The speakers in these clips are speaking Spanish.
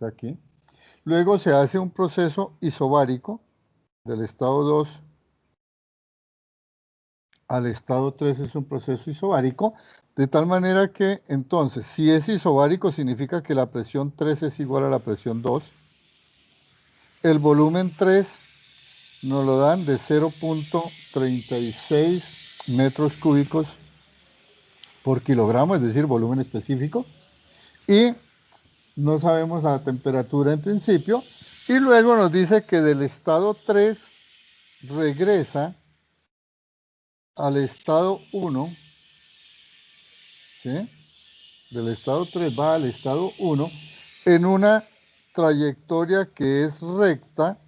está aquí. Luego se hace un proceso isobárico del estado 2 al estado 3, es un proceso isobárico, de tal manera que entonces, si es isobárico, significa que la presión 3 es igual a la presión 2. El volumen 3 nos lo dan de 0.36 metros cúbicos por kilogramo, es decir, volumen específico. Y no sabemos la temperatura en principio. Y luego nos dice que del estado 3 regresa al estado 1, ¿sí? Del estado 3 va al estado 1 en una trayectoria que es recta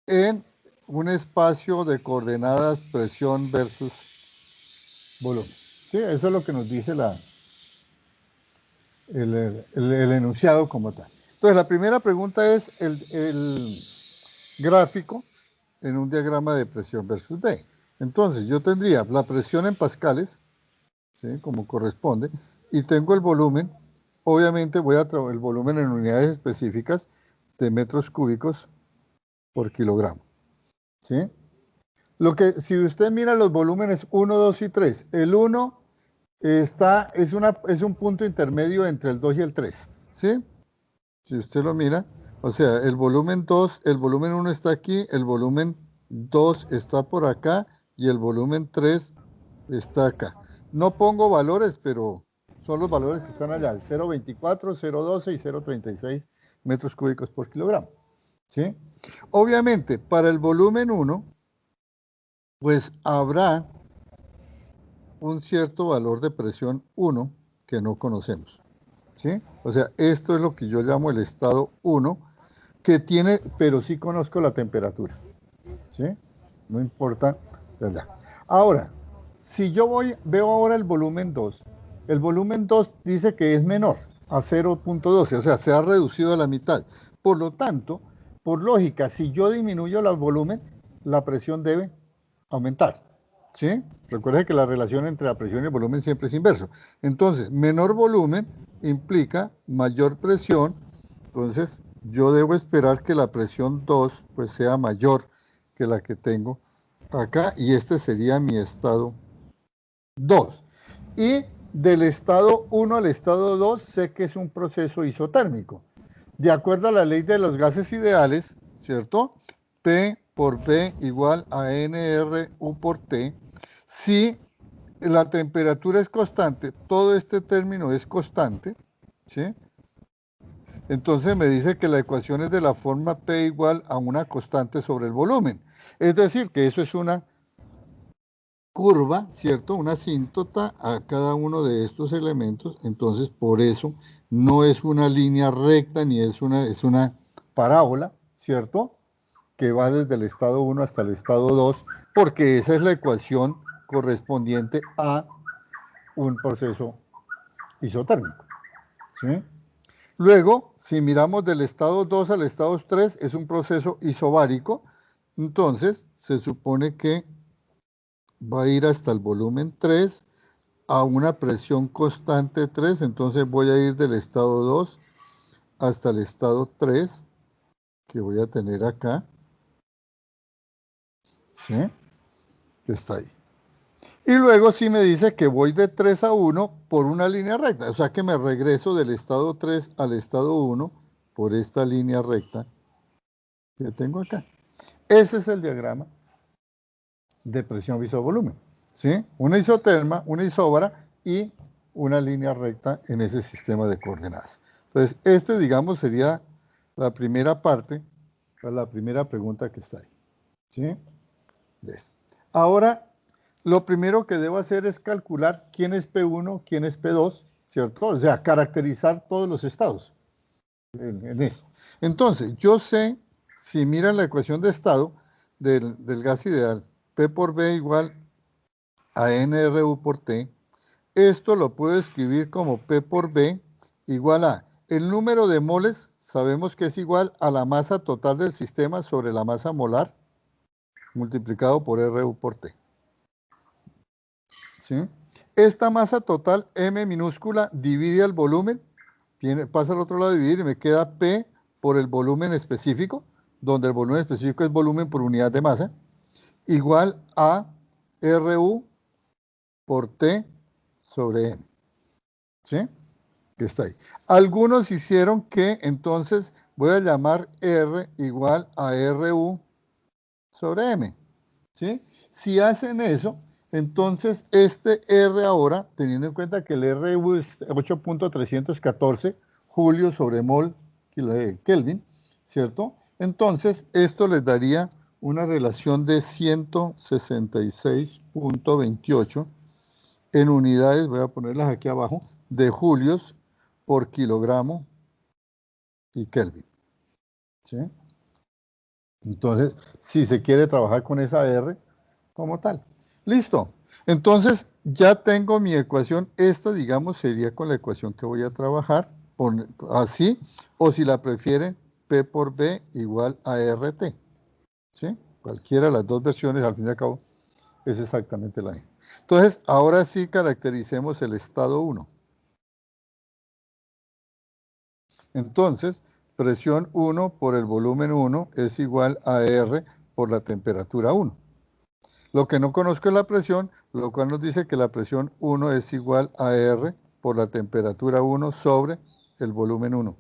en un espacio de coordenadas presión versus volumen. ¿Sí? Eso es lo que nos dice el enunciado como tal. Entonces, la primera pregunta es el gráfico en un diagrama de presión versus B. Entonces, yo tendría la presión en pascales, ¿sí? Como corresponde, y tengo el volumen. Obviamente voy a trabajar el volumen en unidades específicas de metros cúbicos por kilogramo, ¿sí? Lo que, si usted mira los volúmenes 1, 2 y 3, el 1 es un punto intermedio entre el 2 y el 3, ¿sí? Si usted lo mira, o sea, el volumen 2, el volumen 1 está aquí, el volumen 2 está por acá y el volumen 3 está acá. No pongo valores, pero son los valores que están allá, el 0.24, 0.12 y 0.36 metros cúbicos por kilogramo, ¿sí? Obviamente, para el volumen 1, pues habrá un cierto valor de presión 1 que no conocemos, ¿sí? O sea, esto es lo que yo llamo el estado 1, que tiene, pero sí conozco la temperatura, ¿sí? No importa de allá. Ahora, si yo veo ahora el volumen 2 dice que es menor a 0.12, o sea, se ha reducido a la mitad. Por lo tanto, por lógica, si yo disminuyo el volumen, la presión debe aumentar, ¿sí? Recuerde que la relación entre la presión y el volumen siempre es inverso. Entonces, menor volumen implica mayor presión, entonces yo debo esperar que la presión 2 pues sea mayor que la que tengo acá, y este sería mi estado 2. Y del estado 1 al estado 2 sé que es un proceso isotérmico. De acuerdo a la ley de los gases ideales, ¿cierto? P por B igual a NRU por T. Si la temperatura es constante, todo este término es constante, ¿sí? Entonces me dice que la ecuación es de la forma P igual a una constante sobre el volumen. Es decir, que eso es una curva, ¿cierto? Una asíntota a cada uno de estos elementos. Entonces, por eso no es una línea recta ni es una parábola, ¿cierto? Que va desde el estado 1 hasta el estado 2, porque esa es la ecuación correspondiente a un proceso isotérmico, ¿sí? Luego, si miramos del estado 2 al estado 3, es un proceso isobárico, entonces se supone que va a ir hasta el volumen 3 a una presión constante 3, entonces voy a ir del estado 2 hasta el estado 3, que voy a tener acá, ¿sí? Que está ahí. Y luego sí me dice que voy de 3 a 1 por una línea recta, o sea que me regreso del estado 3 al estado 1 por esta línea recta que tengo acá. Ese es el diagrama de presión isovolumen, ¿sí? Una isoterma, una isóbara y una línea recta en ese sistema de coordenadas. Entonces, este, digamos, sería la primera parte, la primera pregunta que está ahí, ¿sí? Ahora, lo primero que debo hacer es calcular quién es P1, quién es P2, ¿cierto? O sea, caracterizar todos los estados en eso. Entonces, yo sé, si miran la ecuación de estado del gas ideal, P por B igual a NRU por T, esto lo puedo escribir como P por B igual a el número de moles, sabemos que es igual a la masa total del sistema sobre la masa molar, multiplicado por RU por T. ¿Sí? Esta masa total, M minúscula, divide el volumen, pasa al otro lado de dividir y me queda P por el volumen específico, donde el volumen específico es volumen por unidad de masa, igual a RU por T sobre M. ¿Sí? Que está ahí. Algunos hicieron que entonces voy a llamar R igual a RU sobre M. ¿Sí? Si hacen eso, entonces este R ahora, teniendo en cuenta que el RU es 8.314 julio sobre mol Kelvin, ¿cierto? Entonces esto les daría una relación de 166.28 en unidades, voy a ponerlas aquí abajo, de julios por kilogramo y Kelvin. ¿Sí? Entonces, si se quiere trabajar con esa R como tal. Listo. Entonces, ya tengo mi ecuación. Esta, digamos, sería con la ecuación que voy a trabajar, así, o si la prefieren, P por B igual a RT. ¿Sí? Cualquiera de las dos versiones, al fin y al cabo, es exactamente la misma. Entonces, ahora sí caractericemos el estado 1. Entonces, presión 1 por el volumen 1 es igual a R por la temperatura 1. Lo que no conozco es la presión, lo cual nos dice que la presión 1 es igual a R por la temperatura 1 sobre el volumen 1.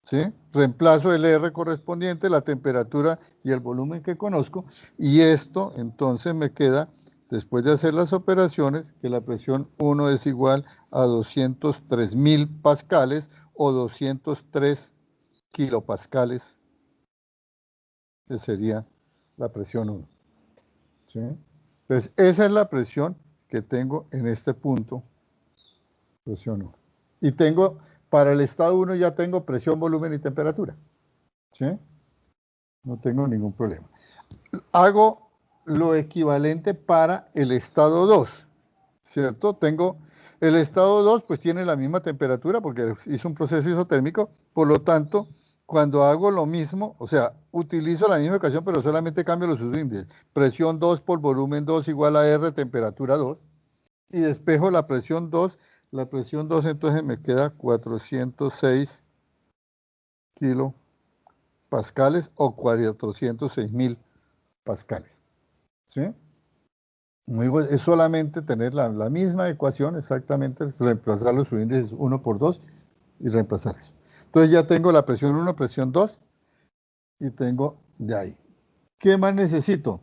¿Sí? Reemplazo el R correspondiente, la temperatura y el volumen que conozco, y esto entonces me queda, después de hacer las operaciones, que la presión 1 es igual a 203.000 pascales o 203 kilopascales, que sería la presión 1. ¿Sí? Entonces, esa es la presión que tengo en este punto, presión 1. Y tengo, para el estado 1 ya tengo presión, volumen y temperatura. ¿Sí? No tengo ningún problema. Hago lo equivalente para el estado 2, ¿cierto? Tengo el estado 2, pues tiene la misma temperatura porque hizo un proceso isotérmico, por lo tanto, cuando hago lo mismo, o sea, utilizo la misma ecuación, pero solamente cambio los subíndices. Presión 2 por volumen 2 igual a R, temperatura 2, y despejo la presión 2. La presión 2 entonces me queda 406 kilopascales o 406.000 pascales. ¿Sí? Muy bueno. Es solamente tener la misma ecuación, exactamente, reemplazar los subíndices 1 por 2 y reemplazar eso. Entonces ya tengo la presión 1, presión 2 y tengo de ahí. ¿Qué más necesito?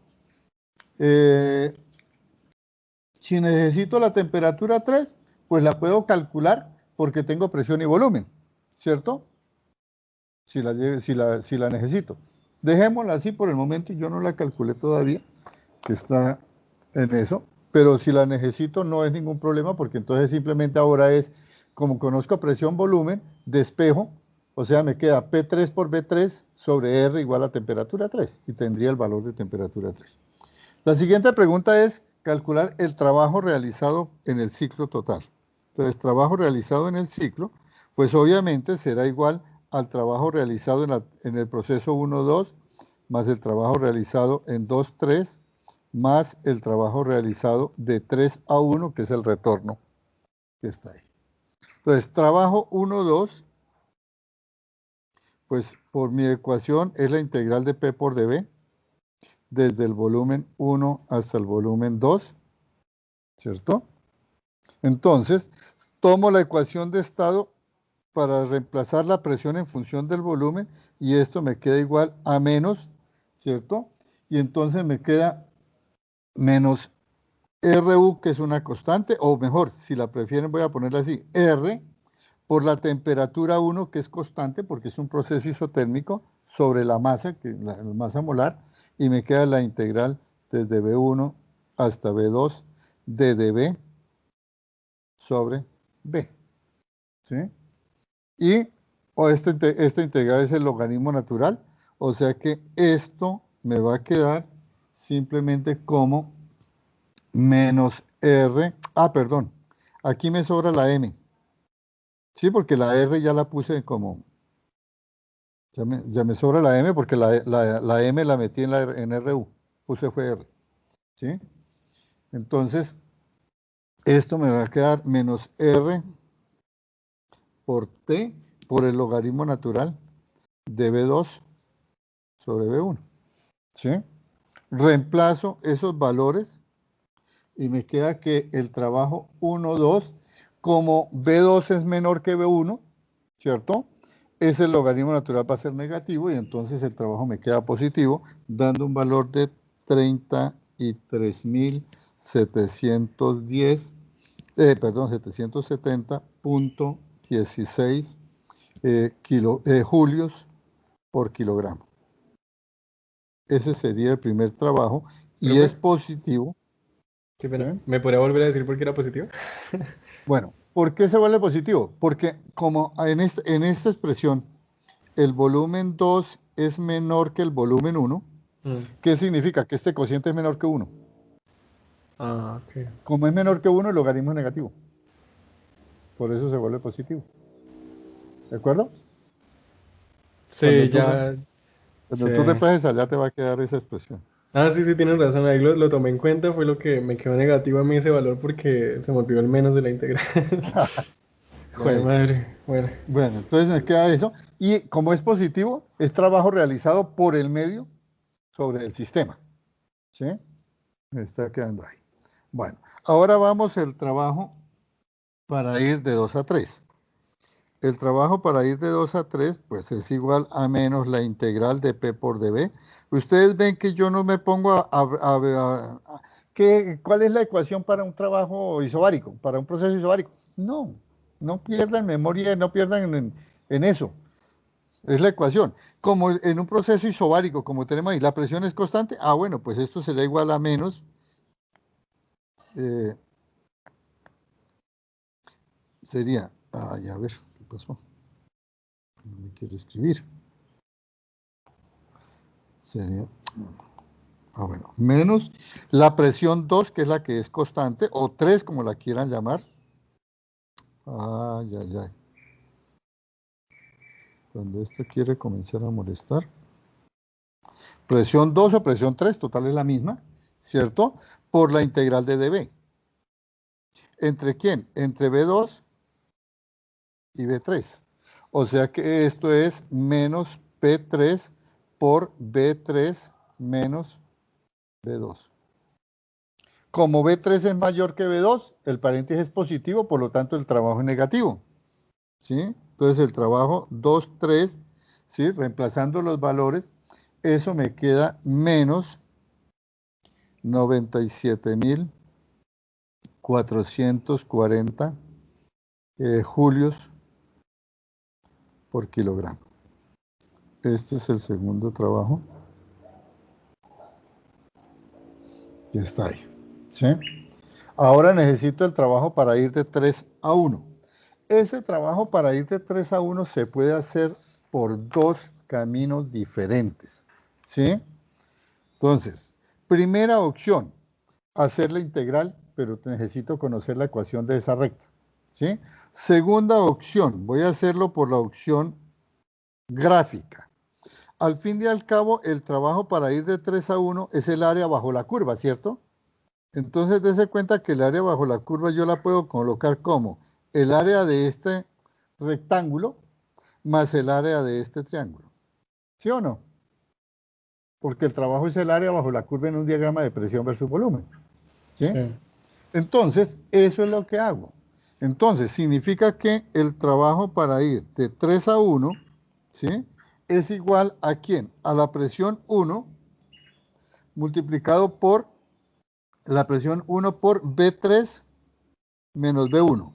Si necesito la temperatura 3, pues la puedo calcular porque tengo presión y volumen, ¿cierto? Si la necesito. Dejémosla así por el momento, yo no la calculé todavía, que está en eso, pero si la necesito no es ningún problema porque entonces simplemente ahora es, como conozco presión, volumen, despejo, o sea, me queda P3 por B3 sobre R igual a temperatura 3 y tendría el valor de temperatura 3. La siguiente pregunta es calcular el trabajo realizado en el ciclo total. Entonces, trabajo realizado en el ciclo, pues obviamente será igual al trabajo realizado en el proceso 1-2, más el trabajo realizado en 2-3, más el trabajo realizado de 3 a 1, que es el retorno que está ahí. Entonces, trabajo 1-2, pues por mi ecuación es la integral de P por dB, desde el volumen 1 hasta el volumen 2, ¿cierto? Entonces, tomo la ecuación de estado para reemplazar la presión en función del volumen y esto me queda igual a menos, ¿cierto? Y entonces me queda menos RU, que es una constante, o mejor, si la prefieren voy a ponerla así, R por la temperatura 1, que es constante porque es un proceso isotérmico, sobre la masa, la masa molar, y me queda la integral desde B1 hasta B2 de dB sobre B. ¿Sí? Y esta integral es el logaritmo natural, o sea que esto me va a quedar simplemente como menos R. Ah, perdón, aquí me sobra la M. Sí, porque la R ya la puse como, ya me sobra la M porque la M la metí en RU, puse fue R. ¿Sí? Entonces, esto me va a quedar menos R por T, por el logaritmo natural de B2 sobre B1. ¿Sí? Reemplazo esos valores y me queda que el trabajo 1, 2, como B2 es menor que B1, ¿cierto? Ese logaritmo natural va a ser negativo y entonces el trabajo me queda positivo, dando un valor de 33.710, perdón, 770.16 julios por kilogramo. Ese sería el primer trabajo y Profe, es positivo. qué pena. ¿Sí? ¿Me podría volver a decir por qué era positivo? Bueno, ¿por qué se vuelve positivo? Porque como en esta expresión el volumen 2 es menor que el volumen 1, ¿qué significa? Que este cociente es menor que 1. Ah, ok. Como es menor que 1, el logaritmo es negativo. Por eso se vuelve positivo. ¿De acuerdo? Cuando Sí, tú, ya. Sí. cuando tú reemplaces allá te va a quedar esa expresión. Ah, sí, sí, tienes razón. Ahí lo tomé en cuenta. Fue lo que me quedó negativo a mí ese valor porque se me olvidó el menos de la integral. Joder, Bueno, madre. Bueno. bueno, entonces me queda eso. Y como es positivo, es trabajo realizado por el medio sobre el sistema. ¿Sí? Me está quedando ahí. Bueno, ahora vamos al trabajo para ir de 2 a 3. El trabajo para ir de 2 a 3, pues es igual a menos la integral de P por dB. Ustedes ven que yo no me pongo ¿cuál es la ecuación para un trabajo isobárico, para un proceso isobárico? No, no pierdan memoria, no pierdan en eso. Es la ecuación. Como en un proceso isobárico, como tenemos ahí, la presión es constante, bueno, pues esto será igual a menos eh, sería, a ver, ¿qué pasó? No me quiero escribir. Sería, bueno, menos la presión 2, que es la que es constante, o 3, como la quieran llamar. Ay, ay, ay. Cuando esto quiere comenzar a molestar. Presión 2 o presión 3, total es la misma, ¿cierto? Por la integral de dB. ¿Entre quién? Entre B2 y B3. O sea que esto es menos P3 por B3 menos B2. Como B3 es mayor que B2, el paréntesis es positivo, por lo tanto el trabajo es negativo. ¿Sí? Entonces el trabajo 2, 3, ¿sí? Reemplazando los valores, eso me queda menos 97.440 julios por kilogramo. Este es el segundo trabajo. Ya está ahí. ¿Sí? Ahora necesito el trabajo para ir de 3 a 1. Ese trabajo para ir de 3 a 1 se puede hacer por dos caminos diferentes. ¿Sí? Entonces, primera opción, hacer la integral, pero necesito conocer la ecuación de esa recta. ¿Sí? Segunda opción, voy a hacerlo por la opción gráfica. Al fin y al cabo, el trabajo para ir de 3 a 1 es el área bajo la curva, ¿cierto? Entonces, dése cuenta que el área bajo la curva yo la puedo colocar como el área de este rectángulo más el área de este triángulo. ¿Sí o no? Porque el trabajo es el área bajo la curva en un diagrama de presión versus volumen. ¿Sí? Sí. Entonces, eso es lo que hago. Entonces, significa que el trabajo para ir de 3 a 1, ¿sí? Es igual a ¿quién? A la presión 1 multiplicado por la presión 1 por B3 menos B1.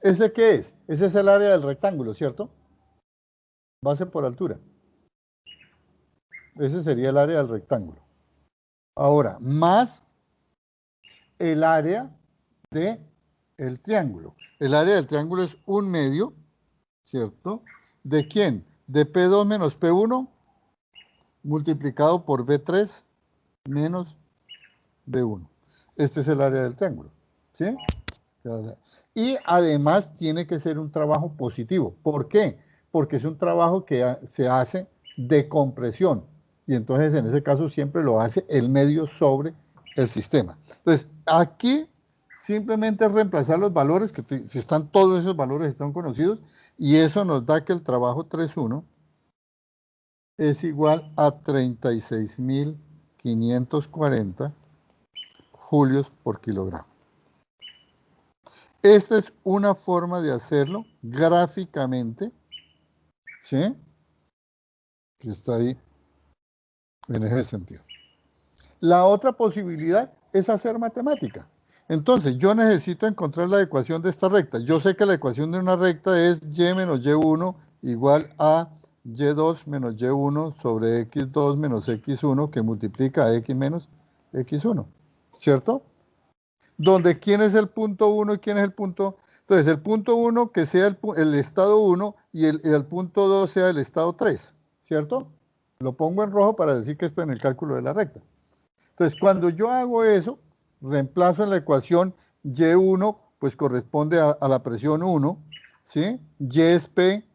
¿Ese qué es? Ese es el área del rectángulo, ¿cierto? Base por altura. Ese sería el área del rectángulo. Ahora, más el área del triángulo. El área del triángulo es 1/2, ¿cierto? ¿De quién? De P2 menos P1 multiplicado por B3 menos B1. Este es el área del triángulo, ¿sí? Y además tiene que ser un trabajo positivo. ¿Por qué? Porque es un trabajo que se hace de compresión. Y entonces en ese caso siempre lo hace el medio sobre el sistema. Entonces, aquí simplemente es reemplazar los valores, si están todos esos valores están conocidos, y eso nos da que el trabajo 3.1 es igual a 36.540 julios por kilogramo. Esta es una forma de hacerlo gráficamente, ¿sí? Que está ahí en ese sentido. La otra posibilidad es hacer matemática. Entonces, yo necesito encontrar la ecuación de esta recta. Yo sé que la ecuación de una recta es y menos y1 igual a y2 menos y1 sobre x2 menos x1 que multiplica a x menos x1, ¿cierto? Donde quién es el punto 1 y quién es el punto... Entonces, el punto 1 que sea el estado 1 y el punto 2 sea el estado 3, ¿cierto? Lo pongo en rojo para decir que esto en el cálculo de la recta. Entonces, cuando yo hago eso, reemplazo en la ecuación Y1, pues corresponde a la presión 1, ¿sí? Y es P,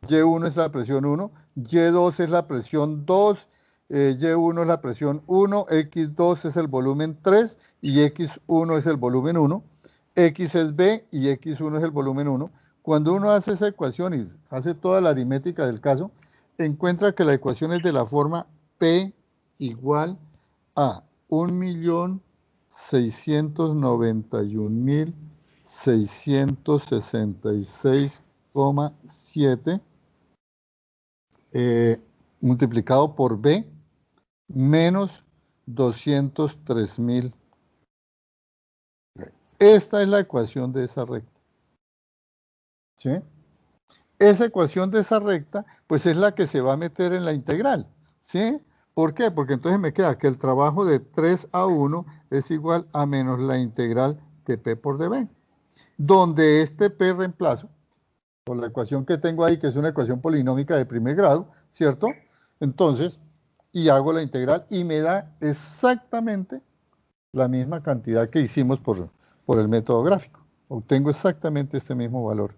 Y1 es la presión 1, Y2 es la presión 2, Y1 es la presión 1, X2 es el volumen 3 y X1 es el volumen 1, X es B y X1 es el volumen 1. Cuando uno hace esa ecuación y hace toda la aritmética del caso, encuentra que la ecuación es de la forma P igual a 1.691.666,7 multiplicado por B menos 203.000. Esta es la ecuación de esa recta, ¿sí? Esa ecuación de esa recta, pues es la que se va a meter en la integral, ¿sí? ¿Por qué? Porque entonces me queda que el trabajo de 3A1 es igual a menos la integral de P por dB, donde este P reemplazo por la ecuación que tengo ahí, que es una ecuación polinómica de primer grado, ¿cierto? Entonces, y hago la integral y me da exactamente la misma cantidad que hicimos por el método gráfico. Obtengo exactamente este mismo valor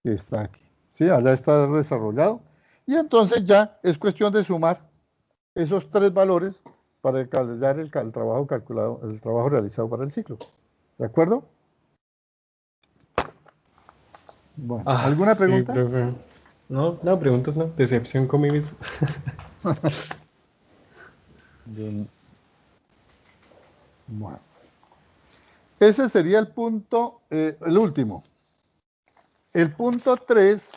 que está aquí. ¿Sí? Allá está desarrollado. Y entonces ya es cuestión de sumar esos tres valores para calcular el trabajo calculado, el trabajo realizado para el ciclo. ¿De acuerdo? Bueno, ¿alguna Sí, pregunta? profe. No, no, preguntas no. Decepción conmigo mismo. Bien. Bueno. Ese sería el punto, el último. El punto 3.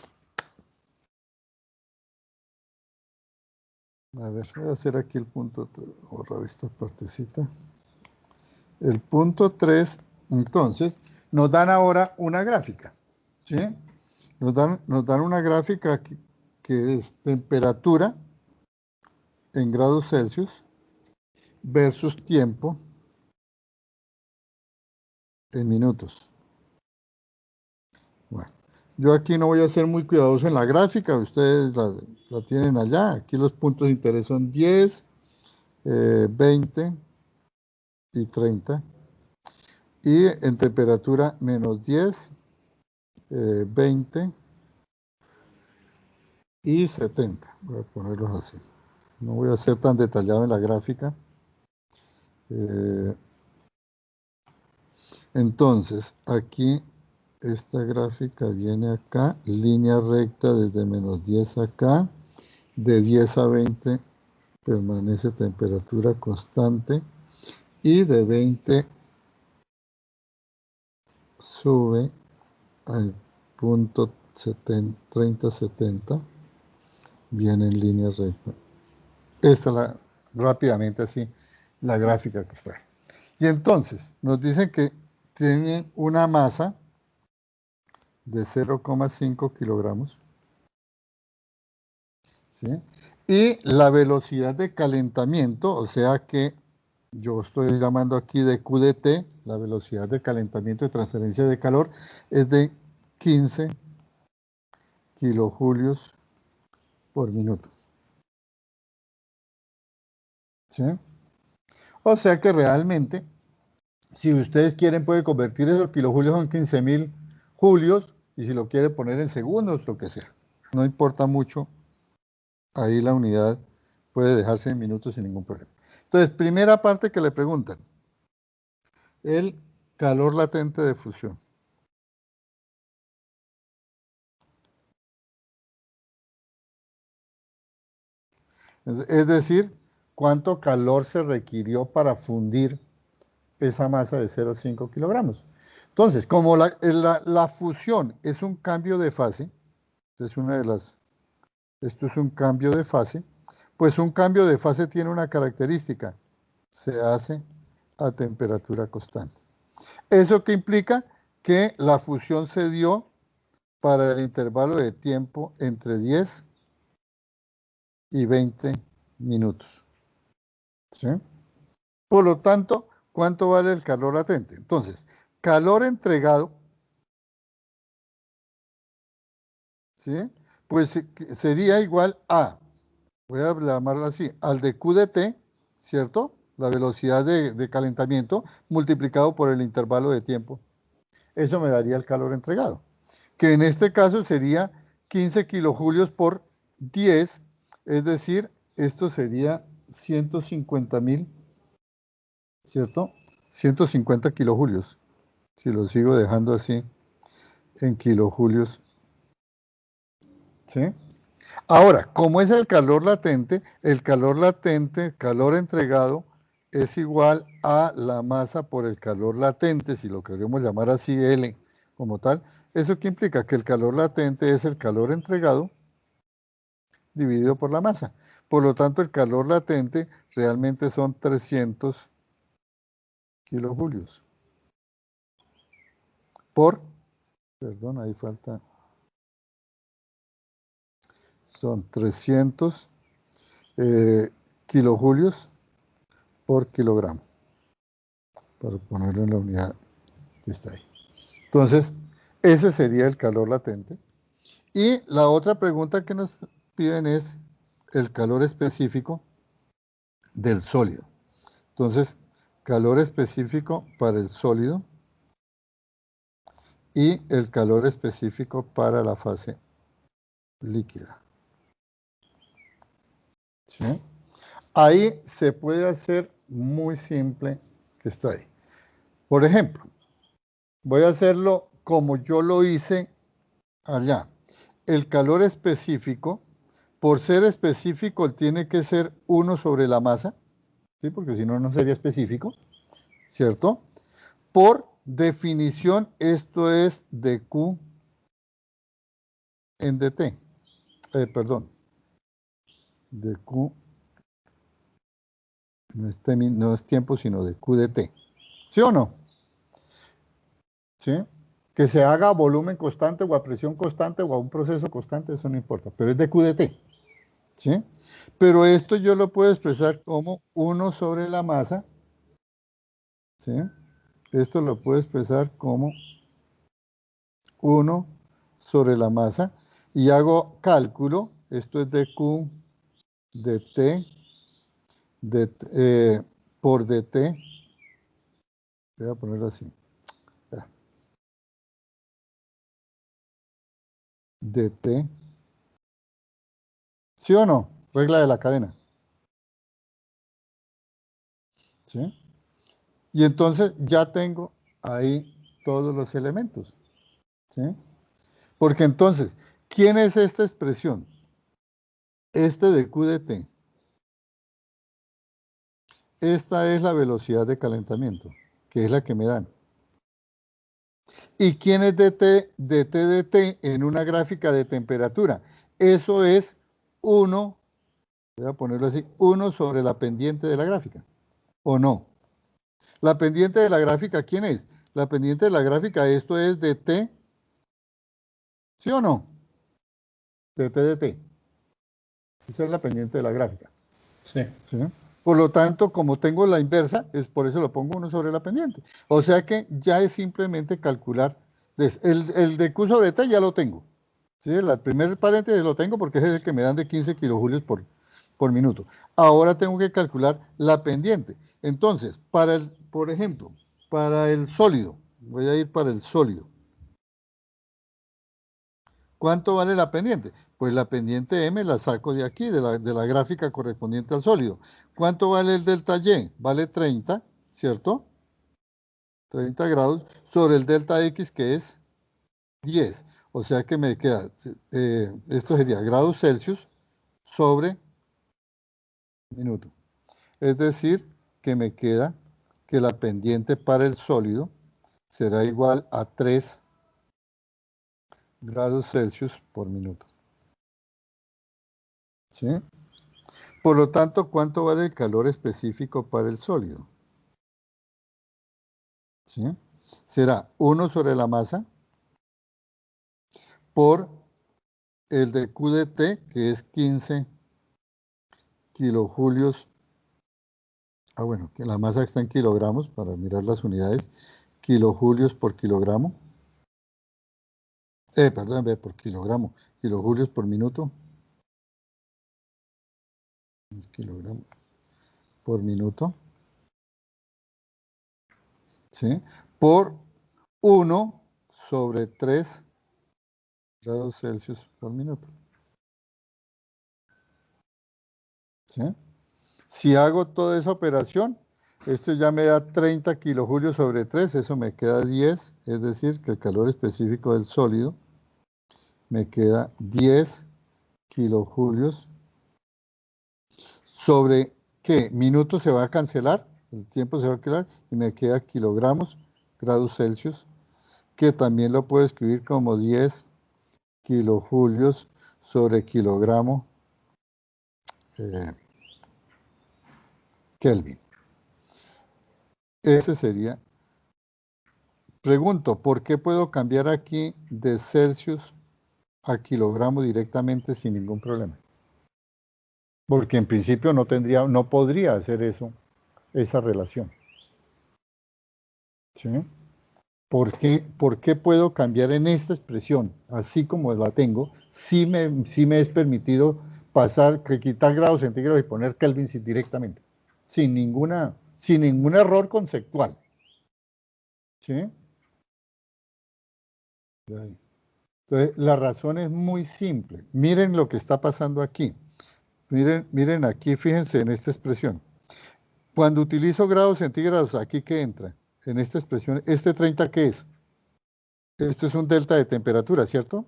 A ver, voy a hacer aquí el punto 3, borrar esta partecita. El punto 3, entonces, nos dan ahora una gráfica, ¿sí? Nos dan una gráfica que es temperatura en grados Celsius versus tiempo en minutos. Bueno, yo aquí no voy a ser muy cuidadoso en la gráfica, ustedes la tienen allá. Aquí los puntos de interés son 10, 20 y 30. Y en temperatura menos 10, 20 y 70. Voy a ponerlos así. No voy a ser tan detallado en la gráfica. Entonces, aquí esta gráfica viene acá, línea recta desde menos 10 acá, de 10 a 20 permanece temperatura constante y de 20 sube al punto 30-70, viene en línea recta. Esta es rápidamente así, la gráfica que está. Y entonces, nos dicen que tienen una masa de 0,5 kilogramos, ¿sí? Y la velocidad de calentamiento, o sea que yo estoy llamando aquí de QDT, la velocidad de calentamiento de transferencia de calor, es de 15 kilojulios por minuto. ¿Sí? O sea que realmente, si ustedes quieren, puede convertir esos kilojulios en 15.000 julios, y si lo quiere poner en segundos, lo que sea. No importa mucho, ahí la unidad puede dejarse en minutos sin ningún problema. Entonces, primera parte que le preguntan, el calor latente de fusión. Es decir, cuánto calor se requirió para fundir esa masa de 0,5 kilogramos. Entonces, como la fusión es un cambio de fase, esto es un cambio de fase, pues un cambio de fase tiene una característica, se hace a temperatura constante. ¿Eso qué implica? Que la fusión se dio para el intervalo de tiempo entre 10 y 20 minutos. ¿Sí? Por lo tanto, ¿cuánto vale el calor latente? Entonces, calor entregado, ¿sí? Pues sería igual a, voy a llamarlo así, al de Q de T, ¿cierto? La velocidad de calentamiento multiplicado por el intervalo de tiempo. Eso me daría el calor entregado, que en este caso sería 15 kilojulios por 10, es decir, esto sería 150.000, ¿cierto? 150 kilojulios, si lo sigo dejando así en kilojulios, ¿sí? Ahora, ¿cómo es el calor latente? El calor entregado, es igual a la masa por el calor latente, si lo queremos llamar así, L como tal. ¿Eso qué implica? Que el calor latente es el calor entregado dividido por la masa. Por lo tanto, el calor latente realmente son 300 kilojulios. Perdón, ahí falta, son 300 kilojulios por kilogramo, para ponerlo en la unidad que está ahí. Entonces, ese sería el calor latente. Y la otra pregunta que nos piden es el calor específico del sólido. Entonces, calor específico para el sólido y el calor específico para la fase líquida. ¿Sí? Ahí se puede hacer muy simple que está ahí. Por ejemplo, voy a hacerlo como yo lo hice allá. El calor específico, por ser específico, tiene que ser 1 sobre la masa, ¿sí? Porque si no, no sería específico, ¿cierto? Por definición, esto es de Q en dt. Perdón, de Q, no es tiempo, sino de Q dt. ¿Sí o no? ¿Sí? Que se haga a volumen constante o a presión constante o a un proceso constante, eso no importa, pero es de Q dt. ¿Sí? Pero esto yo lo puedo expresar como 1 sobre la masa, ¿sí? Esto lo puedo expresar como 1 sobre la masa y hago cálculo, esto es de Q de T por dt, voy a ponerlo así, dt, ¿sí o no? Regla de la cadena, ¿sí? Y entonces ya tengo ahí todos los elementos, ¿sí? Porque entonces, ¿quién es esta expresión? Este de Q de T. Esta es la velocidad de calentamiento, que es la que me dan. ¿Y quién es dt de T en una gráfica de temperatura? Eso es 1, voy a ponerlo así, 1 sobre la pendiente de la gráfica, ¿o no? La pendiente de la gráfica, ¿quién es? La pendiente de la gráfica, esto es dt, ¿sí o no? Dt de T. Esa es la pendiente de la gráfica. Sí. ¿Sí? Por lo tanto, como tengo la inversa, es por eso lo pongo 1 sobre la pendiente. O sea que ya es simplemente calcular. El de Q sobre T ya lo tengo. ¿Sí? El primer paréntesis lo tengo porque es el que me dan de 15 kilojulios por minuto. Ahora tengo que calcular la pendiente. Entonces, por ejemplo, para el sólido, voy a ir para el sólido. ¿Cuánto vale la pendiente? Pues la pendiente M la saco de aquí, de la gráfica correspondiente al sólido. ¿Cuánto vale el delta Y? Vale 30, ¿cierto? 30 grados sobre el delta X, que es 10. O sea que me queda, esto sería grados Celsius sobre minuto. Es decir, que me queda que la pendiente para el sólido será igual a 3 grados Celsius por minuto. ¿Sí? Por lo tanto, ¿cuánto vale el calor específico para el sólido? ¿Sí? Será 1 sobre la masa por el de Q de T, que es 15 kilojulios. Bueno, que la masa está en kilogramos, para mirar las unidades, kilojulios por kilogramo. Perdón, por kilogramo, kilojulios por minuto. Kilogramos por minuto. ¿Sí? Por 1 sobre 3 grados Celsius por minuto. ¿Sí? Si hago toda esa operación, esto ya me da 30 kilojulios sobre 3, eso me queda 10, es decir, que el calor específico del sólido me queda 10 kilojulios sobre, ¿qué? Minutos se va a cancelar, el tiempo se va a cancelar, y me queda kilogramos, grados Celsius, que también lo puedo escribir como 10 kilojulios sobre kilogramo Kelvin. Ese sería. Pregunto, ¿por qué puedo cambiar aquí de Celsius a kilogramo directamente sin ningún problema? Porque en principio no podría hacer eso, esa relación. ¿Sí? ¿Por qué puedo cambiar en esta expresión, así como la tengo, si me es permitido quitar grados centígrados y poner Kelvin directamente, sin ningún error conceptual? ¿Sí? Entonces, la razón es muy simple. Miren lo que está pasando aquí. Miren aquí, fíjense en esta expresión. Cuando utilizo grados centígrados, ¿aquí qué entra? En esta expresión, ¿este 30 qué es? Esto es un delta de temperatura, ¿cierto?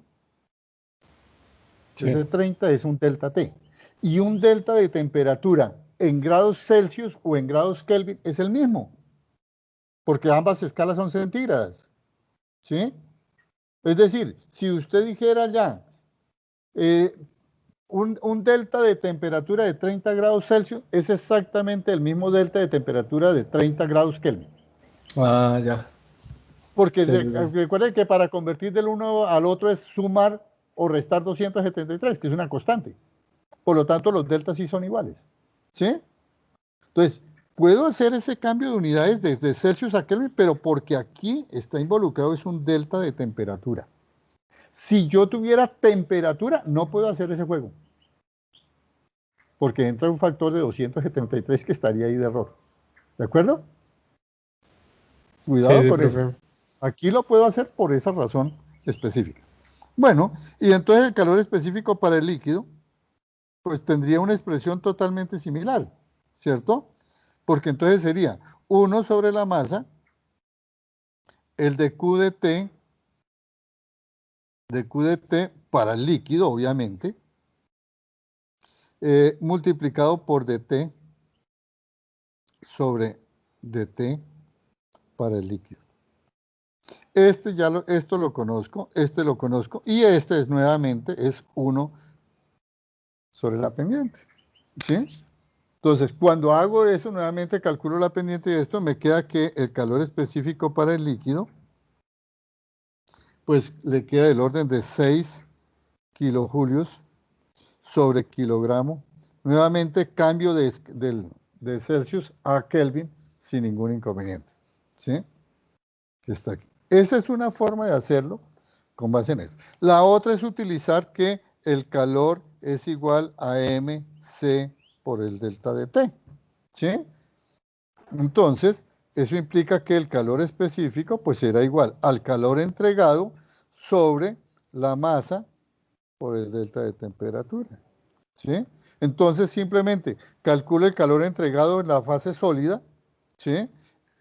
Sí. Ese 30 es un delta T. Y un delta de temperatura en grados Celsius o en grados Kelvin es el mismo, porque ambas escalas son centígradas. ¿Sí? Es decir, si usted dijera ya, un delta de temperatura de 30 grados Celsius es exactamente el mismo delta de temperatura de 30 grados Kelvin. Ah, ya. Porque Sí, sí, sí. recuerden que para convertir del uno al otro es sumar o restar 273, que es una constante. Por lo tanto, los deltas sí son iguales. ¿Sí? Entonces, puedo hacer ese cambio de unidades desde Celsius a Kelvin, pero porque aquí está involucrado es un delta de temperatura. Si yo tuviera temperatura, no puedo hacer ese juego. Porque entra un factor de 273 que estaría ahí de error. ¿De acuerdo? Sí, Cuidado sí, con eso. profe. Aquí lo puedo hacer por esa razón específica. Bueno, y entonces el calor específico para el líquido, pues tendría una expresión totalmente similar, ¿cierto? Porque entonces sería 1 sobre la masa, el de Q de T para el líquido, obviamente, multiplicado por dt sobre dt para el líquido. Esto lo conozco, este lo conozco, y este es nuevamente, es 1 sobre la pendiente. ¿Sí? Entonces, cuando hago eso, nuevamente calculo la pendiente de esto, me queda que el calor específico para el líquido, pues le queda del orden de 6 kilojulios sobre kilogramo. Nuevamente cambio de Celsius a Kelvin sin ningún inconveniente. ¿Sí? Que está aquí. Esa es una forma de hacerlo con base en eso. La otra es utilizar que el calor es igual a mc por el delta de T. ¿Sí? Entonces, eso implica que el calor específico pues será igual al calor entregado sobre la masa por el delta de temperatura. ¿Sí? Entonces, simplemente calcula el calor entregado en la fase sólida, ¿sí?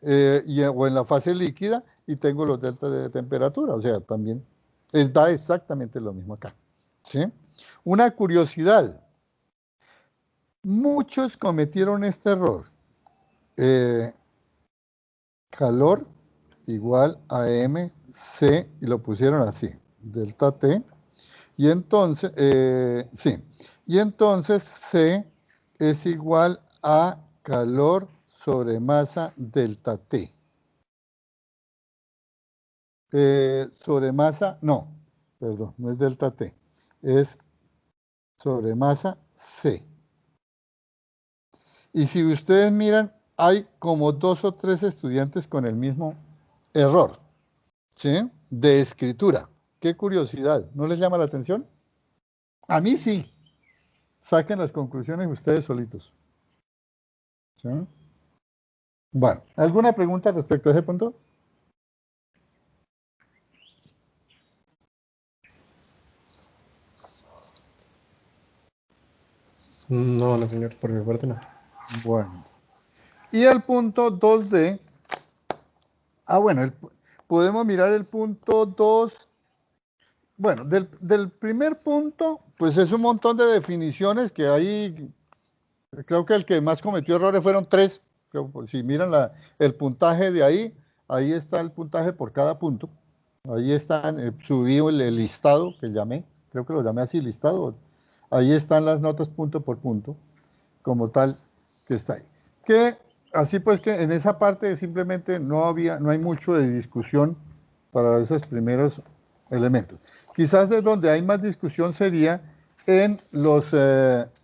o en la fase líquida, y tengo los deltas de temperatura, o sea, también da exactamente lo mismo acá, ¿sí? Una curiosidad, muchos cometieron este error, calor igual a MC, y lo pusieron así, delta T, y entonces, sí, y entonces C es igual a calor sobre masa delta T. Sobre masa, no, perdón, no es delta T, es sobre masa C. Y si ustedes miran, hay como 2 o 3 estudiantes con el mismo error, ¿sí? De escritura. Qué curiosidad, ¿no les llama la atención? A mí sí. Saquen las conclusiones ustedes solitos. ¿Sí? Bueno, ¿alguna pregunta respecto a ese punto? No, no, señor, por mi parte no. Bueno. Y el punto 2D. Bueno, podemos mirar el punto 2. Bueno, del primer punto, pues es un montón de definiciones que hay. Creo que el que más cometió errores fueron 3. Si miran el puntaje de ahí está el puntaje por cada punto. Ahí están, subí el listado que llamé, creo que lo llamé así, listado. Ahí están las notas punto por punto, como tal, que está ahí. Que así pues que en esa parte simplemente no hay mucho de discusión para esos primeros elementos. Quizás de donde hay más discusión sería en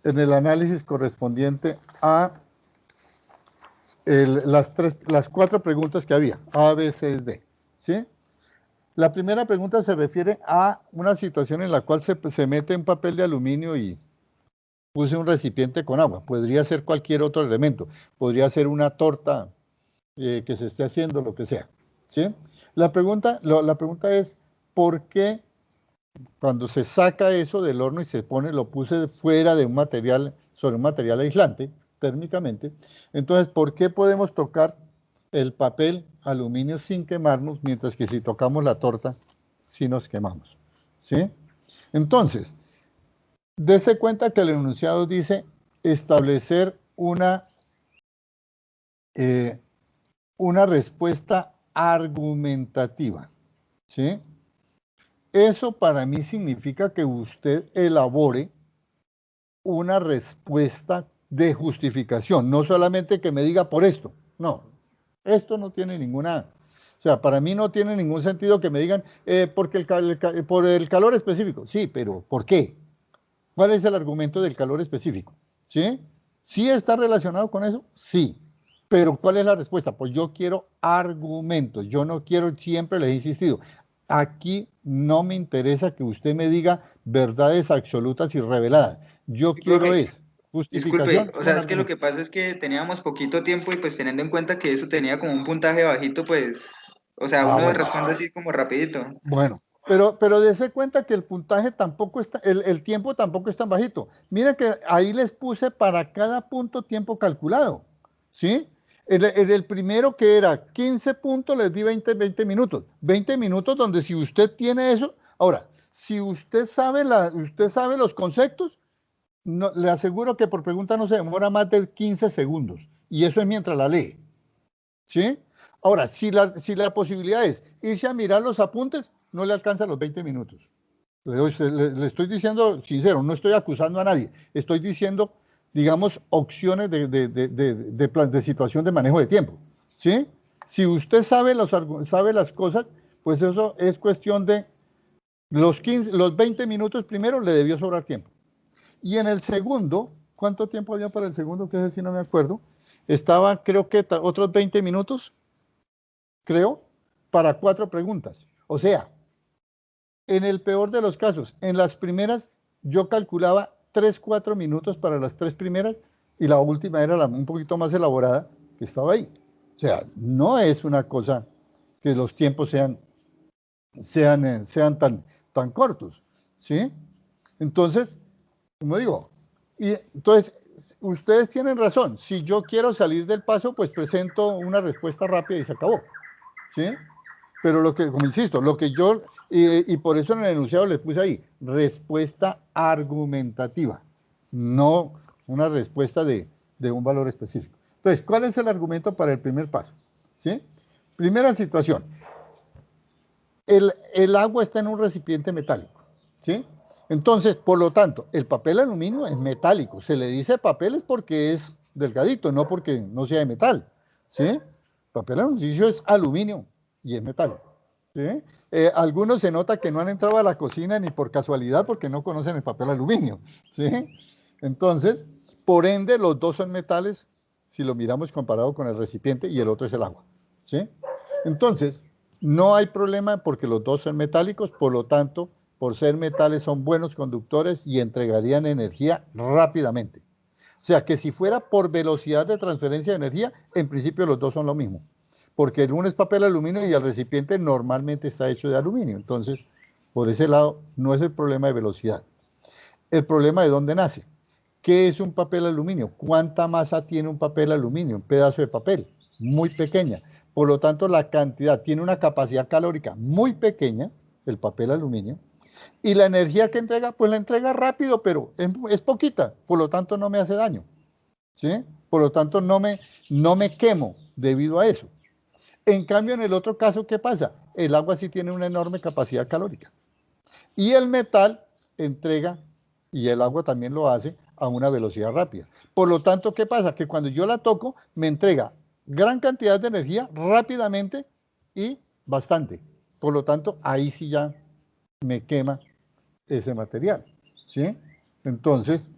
el análisis correspondiente a las 4 preguntas que había, A, B, C, D, ¿sí? La primera pregunta se refiere a una situación en la cual se mete un papel de aluminio y puse un recipiente con agua. Podría ser cualquier otro elemento. Podría ser una torta que se esté haciendo, lo que sea, ¿sí? La pregunta es, ¿por qué cuando se saca eso del horno y lo puse fuera de un material, sobre un material aislante, térmicamente, entonces, ¿por qué podemos tocar el papel aluminio sin quemarnos, mientras que si tocamos la torta, sí nos quemamos? ¿Sí? Entonces, dése cuenta que el enunciado dice establecer eh, una respuesta argumentativa, ¿sí? Eso para mí significa que usted elabore una respuesta de justificación, no solamente que me diga por esto, no, esto no tiene o sea, para mí no tiene ningún sentido que me digan porque por el calor específico, sí, pero ¿por qué? ¿Cuál es el argumento del calor específico? ¿Sí? ¿Sí está relacionado con eso? Sí. Pero ¿cuál es la respuesta? Pues yo quiero argumentos, yo no quiero, siempre les he insistido, aquí no me interesa que usted me diga verdades absolutas y reveladas. Yo Sí, quiero profe, disculpe, justificación o con sea, es que lo argumentos. que pasa es que teníamos poquito tiempo y pues teniendo en cuenta que eso tenía como un puntaje bajito, pues, o sea, Ah, uno bueno. responde así como rapidito. Bueno, pero dése cuenta que el puntaje tampoco está, el tiempo tampoco es tan bajito. Mira que ahí les puse para cada punto tiempo calculado, ¿sí? En el primero que era 15 puntos, les di 20 minutos. 20 minutos donde si usted tiene eso, ahora, si usted sabe los conceptos, le aseguro que por pregunta no se demora más de 15 segundos. Y eso es mientras la lee. ¿Sí? Ahora, si la posibilidad es irse a mirar los apuntes, no le alcanza los 20 minutos. Le estoy diciendo sincero, no estoy acusando a nadie, estoy diciendo, digamos, opciones de situación de manejo de tiempo. ¿Sí? Si usted sabe las cosas, pues eso es cuestión de los 20 minutos primero le debió sobrar tiempo. Y en el segundo, ¿cuánto tiempo había para el segundo? Que ese sí no me acuerdo. Estaba, creo que otros 20 minutos, creo, para 4 preguntas. O sea, en el peor de los casos, en las primeras yo calculaba 3, 4 minutos para las 3 primeras y la última era un poquito más elaborada que estaba ahí. O sea, no es una cosa que los tiempos sean tan cortos, ¿sí? Entonces, como digo, y entonces ustedes tienen razón. Si yo quiero salir del paso, pues presento una respuesta rápida y se acabó. ¿Sí? Pero lo que, como insisto, lo que yo, y por eso en el enunciado le puse ahí, respuesta argumentativa, no una respuesta de un valor específico. Entonces, ¿cuál es el argumento para el primer paso? ¿Sí? Primera situación, el agua está en un recipiente metálico, ¿sí? Entonces, por lo tanto, el papel aluminio es metálico. Se le dice papel es porque es delgadito, no porque no sea de metal, ¿sí? Papel aluminio es aluminio y es metálico, ¿sí? Algunos se nota que no han entrado a la cocina ni por casualidad porque no conocen el papel aluminio, ¿sí? Entonces, por ende, los dos son metales si lo miramos comparado con el recipiente y el otro es el agua, ¿sí? Entonces, no hay problema porque los dos son metálicos, por lo tanto, por ser metales son buenos conductores y entregarían energía rápidamente. O sea que si fuera por velocidad de transferencia de energía, en principio los dos son lo mismo. Porque el uno es papel aluminio y el recipiente normalmente está hecho de aluminio. Entonces, por ese lado, no es el problema de velocidad. El problema de dónde nace. ¿Qué es un papel aluminio? ¿Cuánta masa tiene un papel aluminio? Un pedazo de papel, muy pequeña. Por lo tanto, la cantidad tiene una capacidad calórica muy pequeña, el papel aluminio, y la energía que entrega, pues la entrega rápido, pero es poquita, por lo tanto no me hace daño, ¿sí? Por lo tanto no me quemo debido a eso. En cambio, en el otro caso, ¿qué pasa? El agua sí tiene una enorme capacidad calórica. Y el metal entrega, y el agua también lo hace, a una velocidad rápida. Por lo tanto, ¿qué pasa? Que cuando yo la toco, me entrega gran cantidad de energía rápidamente y bastante. Por lo tanto, ahí sí ya me quema ese material, ¿sí? Entonces,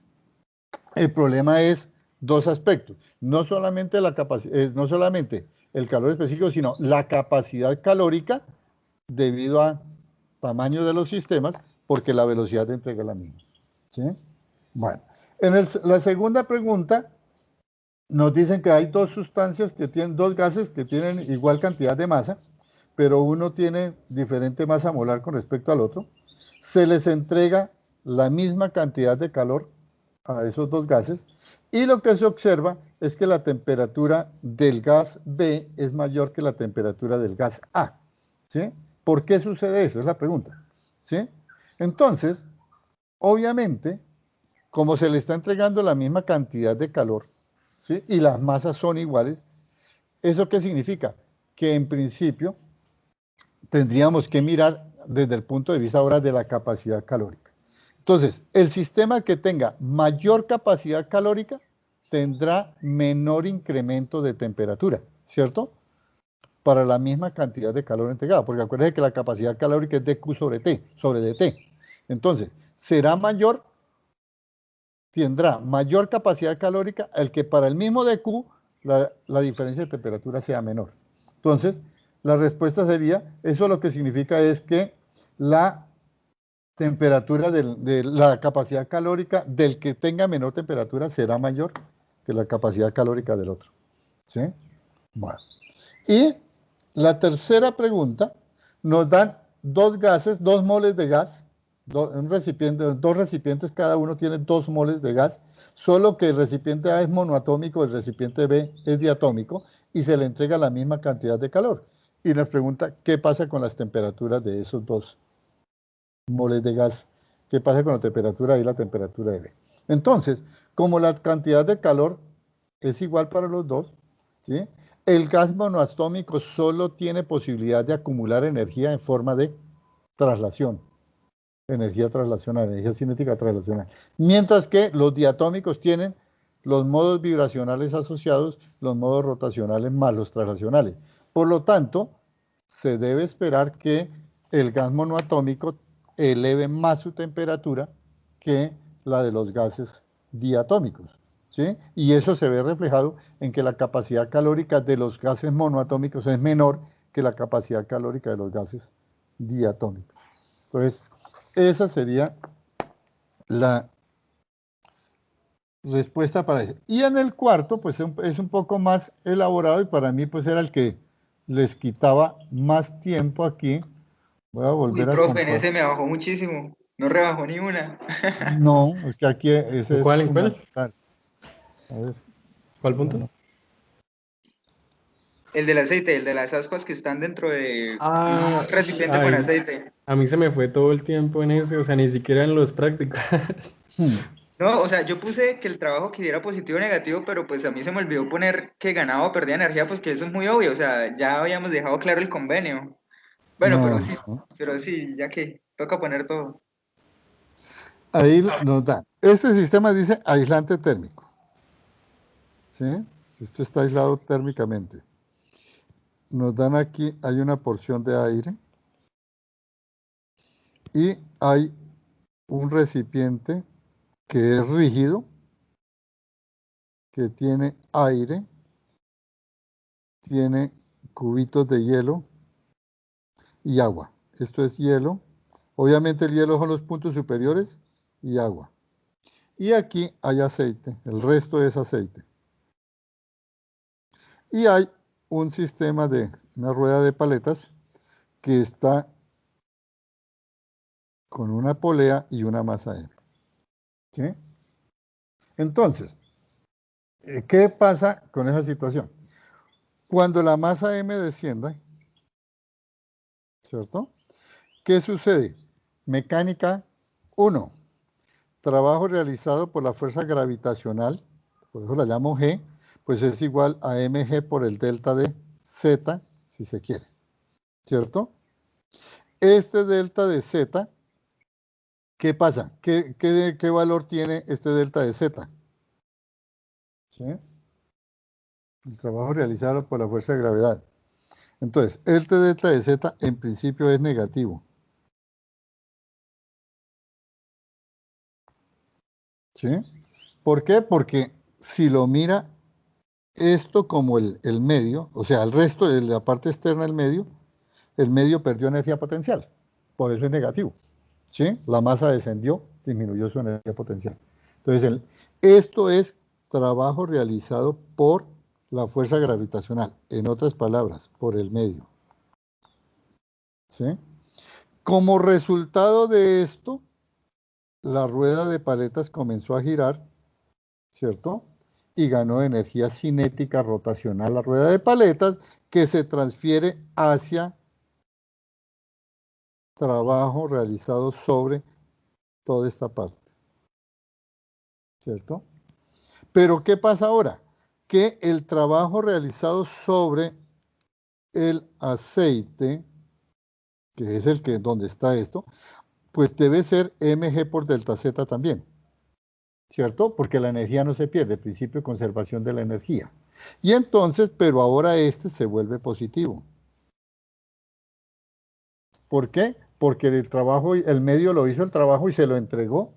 el problema es dos aspectos. No solamente la capacidad, no solamente el calor específico, sino la capacidad calórica debido a tamaño de los sistemas, porque la velocidad de entrega es la misma, ¿sí? Bueno, la segunda pregunta nos dicen que hay dos sustancias que tienen, dos gases que tienen igual cantidad de masa, pero uno tiene diferente masa molar con respecto al otro. Se les entrega la misma cantidad de calor a esos dos gases y lo que se observa es que la temperatura del gas B es mayor que la temperatura del gas A, ¿sí? ¿Por qué sucede eso? Es la pregunta, ¿sí? Entonces, obviamente, como se le está entregando la misma cantidad de calor, ¿sí? Y las masas son iguales, ¿eso qué significa? Que en principio tendríamos que mirar desde el punto de vista ahora de la capacidad calórica. Entonces, el sistema que tenga mayor capacidad calórica tendrá menor incremento de temperatura, ¿cierto? Para la misma cantidad de calor entregada, porque acuérdense que la capacidad calórica es dQ sobre T, sobre dt. Entonces, será mayor, tendrá mayor capacidad calórica el que para el mismo dQ la diferencia de temperatura sea menor. Entonces, la respuesta sería, eso lo que significa es que la temperatura de la capacidad calórica del que tenga menor temperatura será mayor que la capacidad calórica del otro, ¿sí? Bueno. Y la tercera pregunta, nos dan dos gases, 2 moles de gas, dos recipientes, cada uno tiene 2 moles de gas, solo que el recipiente A es monoatómico, el recipiente B es diatómico, y se le entrega la misma cantidad de calor. Y nos pregunta, ¿qué pasa con las temperaturas de esos 2 moles de gas? ¿Qué pasa con la temperatura A y la temperatura de B? Entonces, como la cantidad de calor es igual para los dos, ¿sí? El gas monoatómico solo tiene posibilidad de acumular energía en forma de traslación, energía traslacional, energía cinética traslacional. Mientras que los diatómicos tienen los modos vibracionales asociados, los modos rotacionales más los traslacionales. Por lo tanto, se debe esperar que el gas monoatómico eleve más su temperatura que la de los gases diatómicos, ¿sí? Y eso se ve reflejado en que la capacidad calórica de los gases monoatómicos es menor que la capacidad calórica de los gases diatómicos. Entonces, esa sería la respuesta para eso. Y en el cuarto, pues es un poco más elaborado y para mí pues era el que les quitaba más tiempo aquí. Voy a volver a profe, en compartir. ese me bajó muchísimo. No rebajó ni una. No, es que aquí ese es ¿En cuál? fundamental. A ver. ¿Cuál punto? El del aceite, el de las ascuas que están dentro de un recipiente con Ay, aceite. a mí se me fue todo el tiempo en ese, o sea, ni siquiera en los prácticos. No, o sea, yo puse que el trabajo que diera positivo o negativo, pero pues a mí se me olvidó poner que ganaba o perdía energía, pues que eso es muy obvio, o sea, ya habíamos dejado claro el convenio. Bueno, No. pero sí, ya que toca poner todo. Ahí nos dan. Este sistema dice aislante térmico. ¿Sí? Esto está aislado térmicamente. Nos dan aquí, hay una porción de aire y hay un recipiente que es rígido, que tiene aire, tiene cubitos de hielo y agua. Esto es hielo. Obviamente el hielo son los puntos superiores y agua. Y aquí hay aceite, el resto es aceite. Y hay un sistema de una rueda de paletas que está con una polea y una masa M. ¿Sí? Entonces, ¿qué pasa con esa situación? Cuando la masa M descienda, ¿cierto? ¿Qué sucede? Mecánica 1. Trabajo realizado por la fuerza gravitacional, por eso la llamo G, pues es igual a mg por el delta de z, si se quiere, ¿cierto? Este delta de z, ¿qué pasa? ¿Qué valor tiene este delta de z? ¿Sí? El trabajo realizado por la fuerza de gravedad. Entonces, este delta de z en principio es negativo. ¿Sí? ¿Por qué? Porque si lo mira esto como el medio, o sea, el resto de la parte externa del medio, el medio perdió energía potencial. Por eso es negativo. ¿Sí? La masa descendió, disminuyó su energía potencial. Entonces, esto es trabajo realizado por la fuerza gravitacional. En otras palabras, por el medio. ¿Sí? Como resultado de esto, la rueda de paletas comenzó a girar, ¿cierto? Y ganó energía cinética rotacional la rueda de paletas que se transfiere hacia trabajo realizado sobre toda esta parte, ¿cierto? Pero ¿qué pasa ahora? Que el trabajo realizado sobre el aceite, que es el que donde está esto, pues debe ser mg por delta z también, ¿cierto? Porque la energía no se pierde, principio de conservación de la energía. Y entonces, pero ahora este se vuelve positivo. ¿Por qué? Porque el trabajo, el medio lo hizo el trabajo y se lo entregó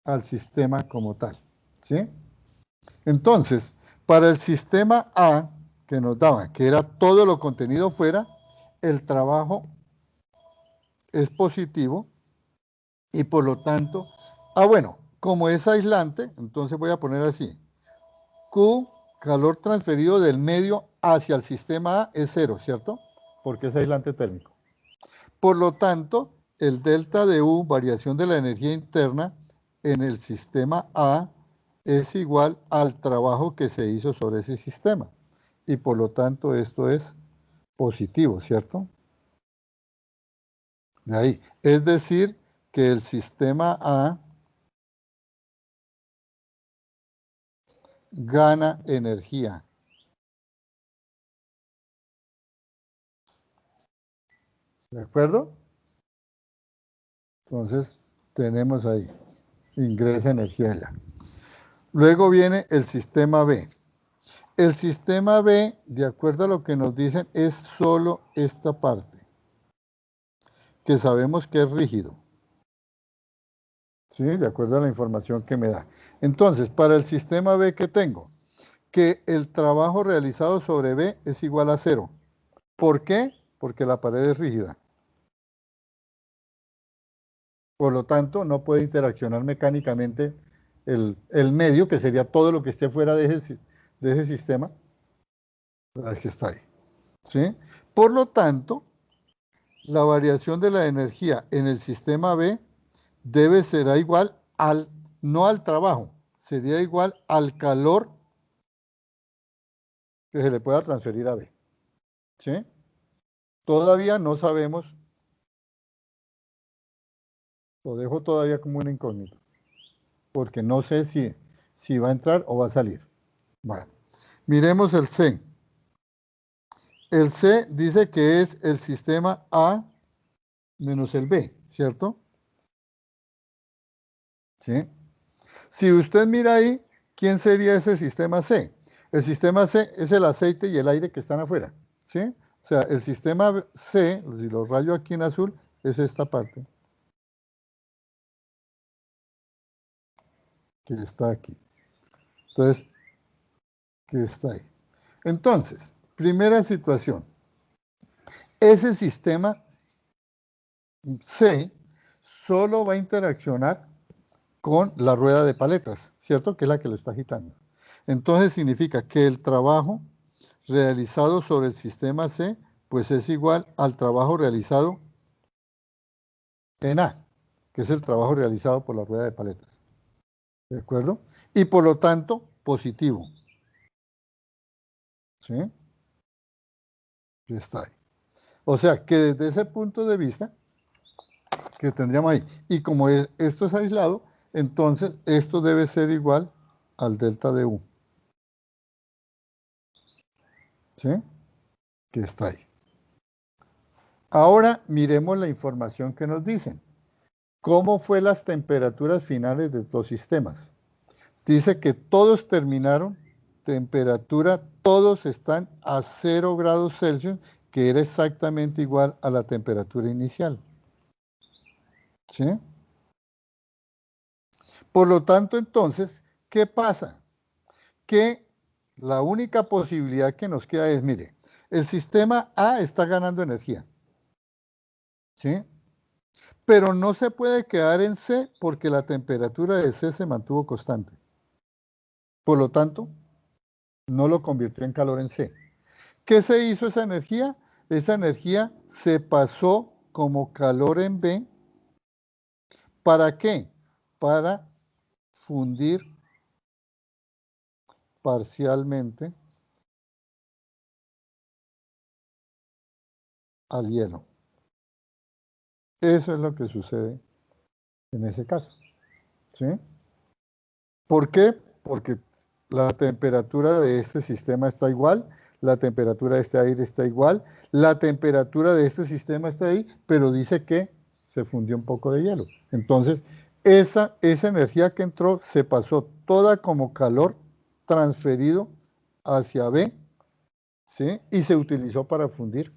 al sistema como tal, ¿sí? Entonces, para el sistema A que nos daba, que era todo lo contenido fuera, el trabajo es positivo y por lo tanto, bueno, como es aislante, entonces voy a poner así, Q, calor transferido del medio hacia el sistema A es 0, ¿cierto? Porque es aislante térmico. Por lo tanto, el delta de U, variación de la energía interna en el sistema A, es igual al trabajo que se hizo sobre ese sistema. Y por lo tanto, esto es positivo, ¿cierto? De ahí. Es decir, que el sistema A gana energía. ¿De acuerdo? Entonces, tenemos ahí, ingresa energía allá. Luego viene el sistema B. El sistema B, de acuerdo a lo que nos dicen, es solo esta parte, que sabemos que es rígido. ¿Sí? De acuerdo a la información que me da. Entonces, para el sistema B, ¿qué tengo? Que el trabajo realizado sobre B es igual a 0. ¿Por qué? Porque la pared es rígida. Por lo tanto, no puede interaccionar mecánicamente el medio, que sería todo lo que esté fuera de ese sistema, el que está ahí. ¿Sí? Por lo tanto, la variación de la energía en el sistema B debe ser igual no al trabajo, sería igual al calor que se le pueda transferir a B. ¿Sí? Todavía no sabemos, lo dejo todavía como una incógnita, porque no sé si va a entrar o va a salir. Bueno, miremos el C. El C dice que es el sistema A menos el B, ¿cierto? ¿Sí? Si usted mira ahí, ¿quién sería ese sistema C? El sistema C es el aceite y el aire que están afuera, ¿sí? O sea, el sistema C, si lo rayo aquí en azul, es esta parte que está aquí. Entonces, que está ahí. Entonces, primera situación. Ese sistema C solo va a interaccionar con la rueda de paletas, ¿cierto? Que es la que lo está agitando. Entonces significa que el trabajo realizado sobre el sistema C, pues es igual al trabajo realizado en A, que es el trabajo realizado por la rueda de paletas. ¿De acuerdo? Y por lo tanto, positivo. ¿Sí? Está ahí. O sea, que desde ese punto de vista que tendríamos ahí, y como esto es aislado, entonces esto debe ser igual al delta de U. ¿Sí? Que está ahí. Ahora miremos la información que nos dicen. ¿Cómo fue las temperaturas finales de dos sistemas? Dice que todos terminaron temperatura, todos están a 0 grados Celsius, que era exactamente igual a la temperatura inicial. ¿Sí? Por lo tanto, entonces, ¿qué pasa? Que la única posibilidad que nos queda es, mire, el sistema A está ganando energía. ¿Sí? Pero no se puede quedar en C porque la temperatura de C se mantuvo constante. Por lo tanto, no lo convirtió en calor en C. ¿Qué se hizo esa energía? Esa energía se pasó como calor en B. ¿Para qué? Para fundir parcialmente al hielo. Eso es lo que sucede en ese caso. ¿Sí? ¿Por qué? Porque la temperatura de este sistema está igual, la temperatura de este aire está igual, la temperatura de este sistema está ahí, pero dice que se fundió un poco de hielo. Entonces, esa energía que entró se pasó toda como calor transferido hacia B, ¿sí? Y se utilizó para fundir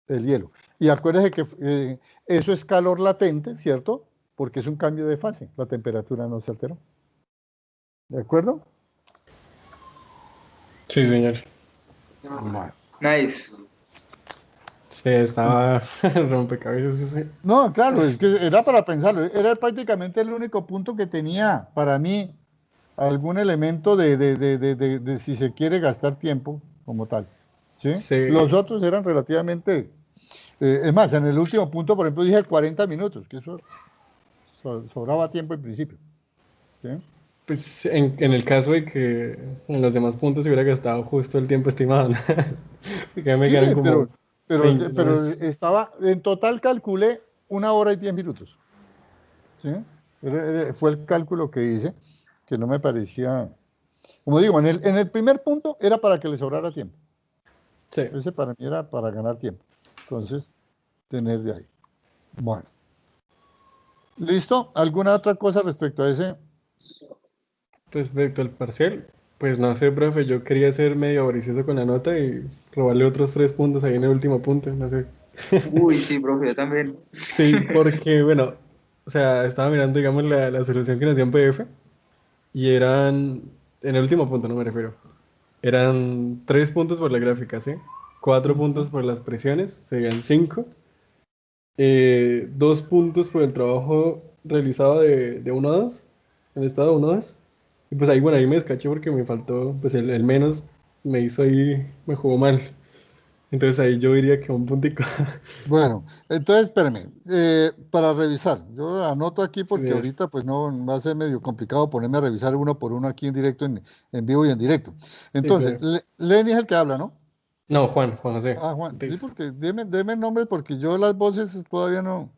el hielo. Y acuérdense que eso es calor latente, ¿cierto? Porque es un cambio de fase, la temperatura no se alteró. ¿De acuerdo? Sí, señor. Bueno. Nice. Sí, estaba rompecabezas ese. No, claro, es que era para pensarlo. Era prácticamente el único punto que tenía para mí algún elemento de si se quiere gastar tiempo como tal. ¿Sí? Sí, Los otros eran relativamente... es más, en el último punto, por ejemplo, dije 40 minutos, que eso sobraba tiempo en principio. ¿Sí? pues en el caso de que en los demás puntos se hubiera gastado justo el tiempo estimado, ¿no? Porque me Sí, quedaron como 20, ¿no? pero estaba, en total calculé 1 hora y 10 minutos. ¿Sí? Fue el cálculo que hice, que no me parecía... Como digo, en el primer punto era para que le sobrara tiempo. Sí, Ese para mí era para ganar tiempo. Entonces, tener de ahí. Bueno. ¿Listo? ¿Alguna otra cosa respecto a ese? respecto al parcial, pues no sé, profe, yo quería ser medio avaricioso con la nota y robarle otros 3 puntos ahí en el último punto, no sé. Uy, sí, profe, yo también. Sí, porque, bueno, o sea, estaba mirando, digamos, la solución que nos dio en PDF y eran, en el último punto, no me refiero, eran 3 puntos por la gráfica, ¿sí? 4 puntos Ujú. por las presiones, serían 5. 2 puntos por el trabajo realizado de 1 a 2, en el estado 1 a 2. Y pues ahí, bueno, ahí me descaché porque me faltó, pues el menos me hizo ahí, me jugó mal. Entonces ahí yo diría que un puntico. Bueno, entonces espérame, para revisar, yo anoto aquí Sí, porque ahorita pues no va a ser medio complicado ponerme a revisar uno por uno aquí en directo, en vivo y en directo. sí, Entonces, claro. Lenny es el que habla, ¿no? No, Juan José. Ah, Juan, sí, Ortiz. porque deme nombres porque yo las voces todavía no.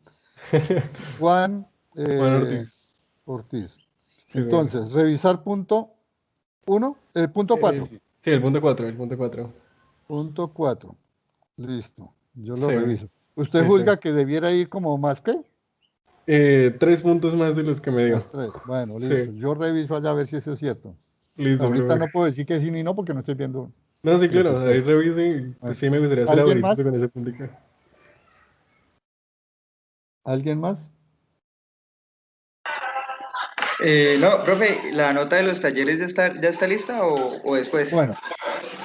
Juan Juan Ortiz. Ortiz. Sí, señor. Entonces, revisar punto uno, punto cuatro. Sí, el punto 4, el punto 4. Punto 4. Listo, yo lo Sí, reviso. ¿Usted sí, sí. juzga que debiera ir como más que? 3 puntos más de los que me dio. Más 3. Bueno, listo. Sí, Yo reviso allá a ver si eso es cierto. listo, Ahorita profe. no puedo decir que sí ni no porque no estoy viendo No, sí, lo que claro, está ahí ahí. revise y pues Bueno, sí me gustaría hacer ¿alguien audiencia más? con ese puntico. ¿Alguien más? No, profe, ¿la nota de los talleres ya está lista o después? Bueno,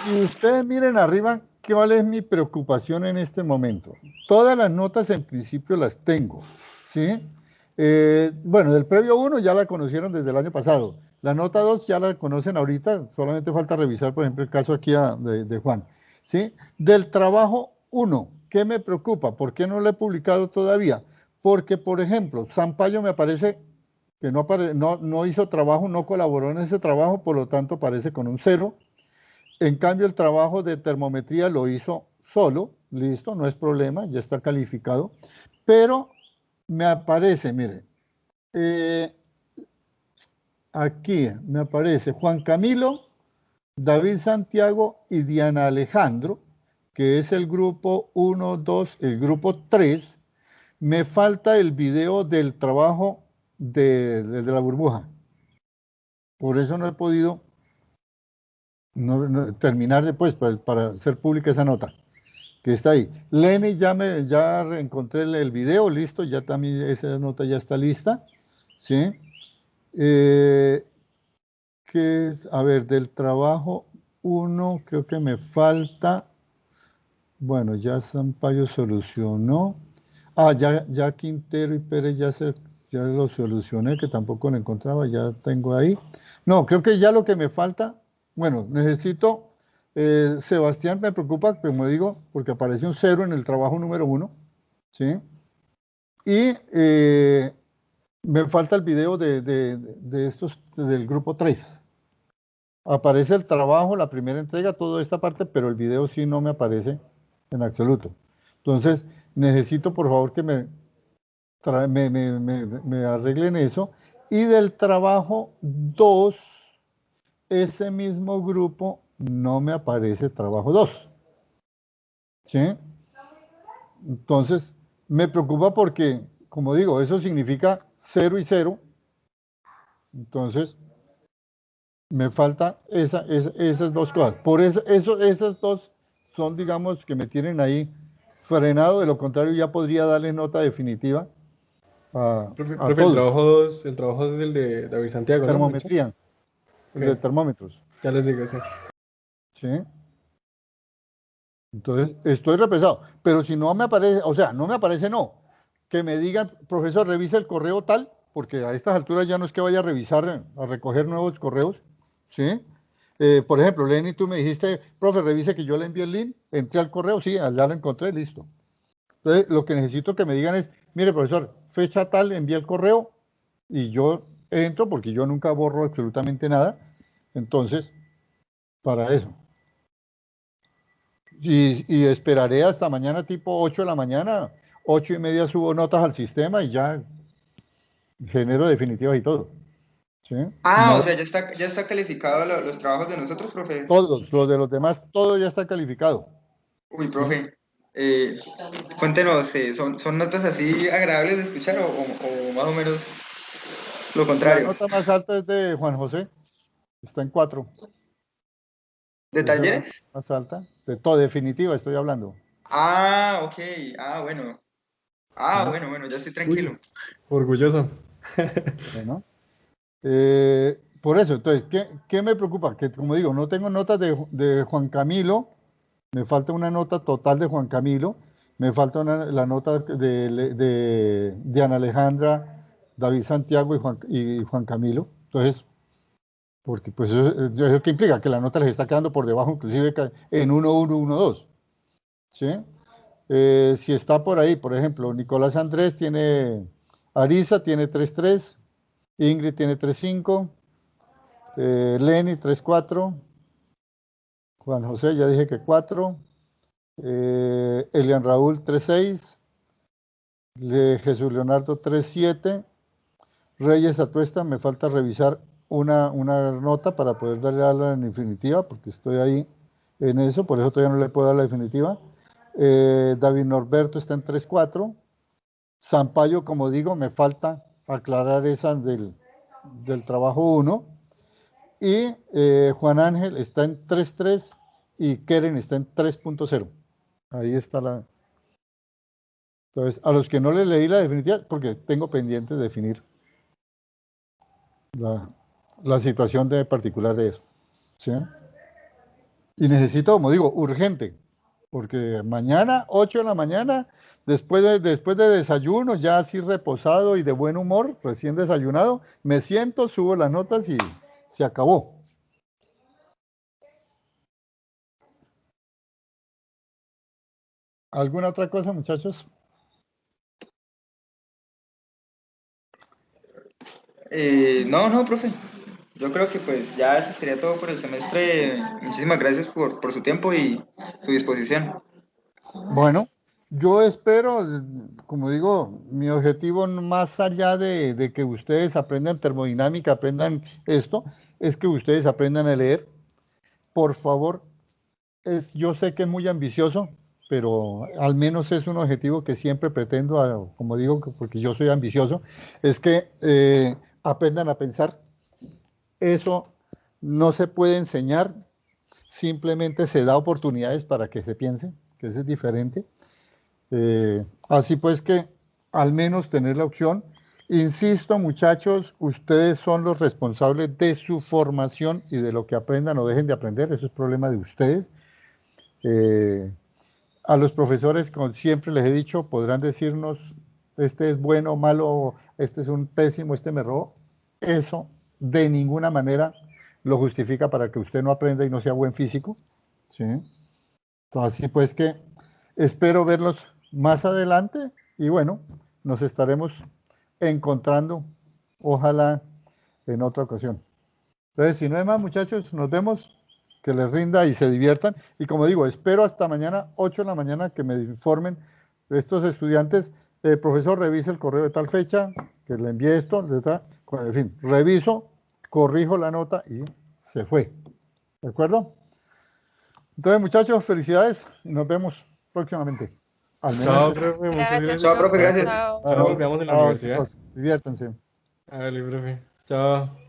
si ustedes miren arriba, ¿cuál es mi preocupación en este momento? Todas las notas en principio las tengo, ¿sí? Bueno, del previo uno ya la conocieron desde el año pasado. La nota 2 ya la conocen ahorita, solamente falta revisar, por ejemplo, el caso aquí de Juan, ¿sí? Del trabajo uno, ¿qué me preocupa? ¿Por qué no lo he publicado todavía? Porque, por ejemplo, Sampaio me parece que no hizo trabajo, no colaboró en ese trabajo, por lo tanto aparece con un cero. En cambio, el trabajo de termometría lo hizo solo, listo, no es problema, ya está calificado, pero me aparece, mire, eh, aquí me aparece Juan Camilo, David Santiago y Diana Alejandro, que es el grupo uno, 2, el grupo 3. Me falta el video del trabajo de la burbuja. Por eso no he podido terminar después para hacer pública esa nota que está ahí. Lenny ya encontré el video, listo, ya también esa nota ya está lista, ¿sí? Eh, ¿Qué es? A ver, del trabajo uno, creo que me falta, bueno, ya Sampaio solucionó. Ah, ya Quintero y Pérez ya lo solucioné, que tampoco lo encontraba, ya tengo ahí. No, creo que ya lo que me falta, bueno, necesito, Sebastián me preocupa, como digo, porque aparece un cero en el trabajo número uno, ¿sí? Y me falta el video de estos, del grupo 3. Aparece el trabajo, la primera entrega, toda esta parte, pero el video sí no me aparece en absoluto. Entonces, necesito por favor que me arreglen eso. Y del trabajo 2 ese mismo grupo no me aparece trabajo 2, ¿sí? Entonces, me preocupa porque, como digo, eso significa 0 y 0. Entonces, me falta esas dos cosas. Por eso, esas dos son, digamos, que me tienen ahí frenado. De lo contrario, ya podría darle nota definitiva a Profe, el todos. trabajo 2, es el de David Santiago, ¿no? ¿Me dicho? Termometría, Ok, el de termómetros, ya les digo, sí. ¿sí? Entonces, estoy represado. Pero si no me aparece, o sea, no me aparece, no. Que me digan, profesor, revisa el correo tal, porque a estas alturas ya no es que vaya a revisar, a recoger nuevos correos, ¿sí? Por ejemplo, Lenny, tú me dijiste, profe, revise que yo le envié el link, entré al correo, sí, allá lo encontré, listo. Entonces, lo que necesito que me digan es, mire, profesor, fecha tal, envié el correo y yo entro porque yo nunca borro absolutamente nada. Entonces, para eso. Y esperaré hasta mañana tipo 8 de la mañana, 8:30 subo notas al sistema y ya genero definitivas y todo. ¿Sí? Ah, o No, sea, ya está calificado los trabajos de nosotros, profe. todos, los de los demás, todo ya está calificado. Uy, ¿Sí? profe, eh, cuéntenos, ¿son notas así agradables de escuchar o más o menos lo La contrario? nota más alta es de Juan José, está en 4. ¿De Esa es la nota talleres? más alta, de todo, definitiva estoy hablando. Ah, ok, ah, bueno. ¿Sí? Bueno, ya estoy Uy, tranquilo. orgulloso. Bueno, por eso, entonces, ¿qué me preocupa? Que como digo, no tengo notas de Juan Camilo. Me falta una nota total de Juan Camilo, me falta la nota de Ana Alejandra, David Santiago y Juan Camilo. Entonces, porque pues eso qué implica que la nota les está quedando por debajo, inclusive en 1112. ¿sí? Si está por ahí, por ejemplo, Nicolás Andrés tiene, Arisa tiene 3.3, Ingrid tiene 3.5, Lenny 3.4, Juan José ya dije que 4, Elian Raúl 3.6, Jesús Leonardo 3.7, Reyes Atuesta, me falta revisar una nota para poder darle a la definitiva, porque estoy ahí en eso, por eso todavía no le puedo dar la definitiva. David Norberto está en 3.4. Sampaio, como digo, me falta aclarar esa del trabajo 1. Y Juan Ángel está en 3.3 y Keren está en 3.0. Ahí está la... Entonces, a los que no le leí la definitiva, porque tengo pendiente de definir la situación particular de eso. ¿Sí? Y necesito, como digo, urgente, porque mañana, 8 de la mañana, después de desayuno, ya así reposado y de buen humor, recién desayunado, me siento, subo las notas y se acabó. ¿Alguna otra cosa, muchachos? No, profe. Yo creo que pues ya eso sería todo por el semestre. Muchísimas gracias por su tiempo y su disposición. Bueno, yo espero, como digo, mi objetivo más allá de que ustedes aprendan termodinámica, aprendan esto, es que ustedes aprendan a leer. Por favor, yo sé que es muy ambicioso, pero al menos es un objetivo que siempre pretendo, como digo, porque yo soy ambicioso, es que aprendan a pensar. Eso no se puede enseñar, simplemente se da oportunidades para que se piense, que eso es diferente. Así pues que al menos tener la opción. Insisto, muchachos, ustedes son los responsables de su formación y de lo que aprendan o dejen de aprender, eso es problema de ustedes. A los profesores, como siempre les he dicho, podrán decirnos, este es bueno o malo, este es un pésimo, este me robó. Eso de ninguna manera lo justifica para que usted no aprenda y no sea buen físico. ¿Sí? Entonces, así pues que espero verlos más adelante y bueno, nos estaremos encontrando, ojalá en otra ocasión. Entonces, si no hay más, muchachos, nos vemos, que les rinda y se diviertan. Y como digo, espero hasta mañana, 8 de la mañana, que me informen estos estudiantes. Profesor, revise el correo de tal fecha, que le envíe esto, en fin, reviso, corrijo la nota y se fue. ¿De acuerdo? Entonces, muchachos, felicidades y nos vemos próximamente. Al menos. Chao, profe, muchas Gracias, Chao, gracias. profe, profe. gracias. Chao. Ahora nos veamos en la Chao, universidad. chicos, diviértanse. Hágale, profe. Chao.